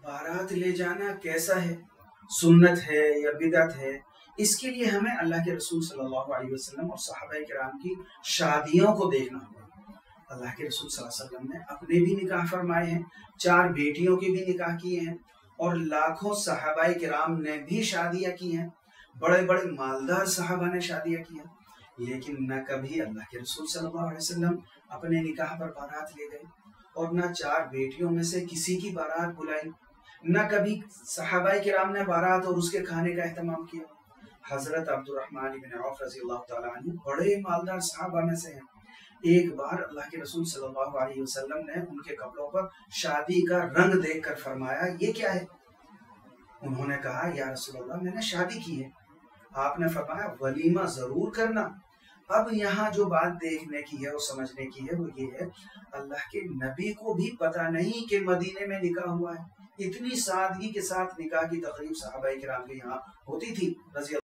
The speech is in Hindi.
बारात ले जाना कैसा है, सुन्नत है या बिदअत है, इसके लिए हमें अल्लाह के रसूल सल्लल्लाहु अलैहि वसल्लम और सहाबाए किराम की शादियों को देखना होगा। अल्लाह के रसूल सल्लल्लाहु अलैहि वसल्लम ने अपने भी निकाह फरमाए हैं, 4 बेटियों के भी निकाह किए हैं और लाखों सहाबाए किराम ने भी शादियां की हैं, बड़े बड़े मालदार सहाबा ने शादियां की हैं, लेकिन न कभी अल्लाह के रसूल सल्लल्लाहु अलैहि वसल्लम अपने निकाह पर बारात ले गए और न 4 बेटियों में से किसी की बारात बुलाई, न कभी सहाबाए किराम ने बारात और उसके खाने का एहतमाम किया। हजरत अब्दुर्रहमान इब्न औफ रज़ियल्लाहु ताला अन्हु बड़े मालदार सहाबा में से हैं। एक बार अल्लाह के रसूल सल्लल्लाहु अलैहि वसल्लम ने उनके कपड़ों पर शादी का रंग देखकर फरमाया, ये क्या है? उन्होंने कहा, या रसूल अल्लाह, मैंने शादी की है। आपने फरमाया, वलीमा जरूर करना। अब यहाँ जो बात देखने की है और समझने की है वो ये है, अल्लाह के नबी को भी पता नहीं कि मदीने में निकाह हुआ है। इतनी सादगी के साथ निकाह की तकरीब सहाबाए किराम के यहाँ होती थी रज़ी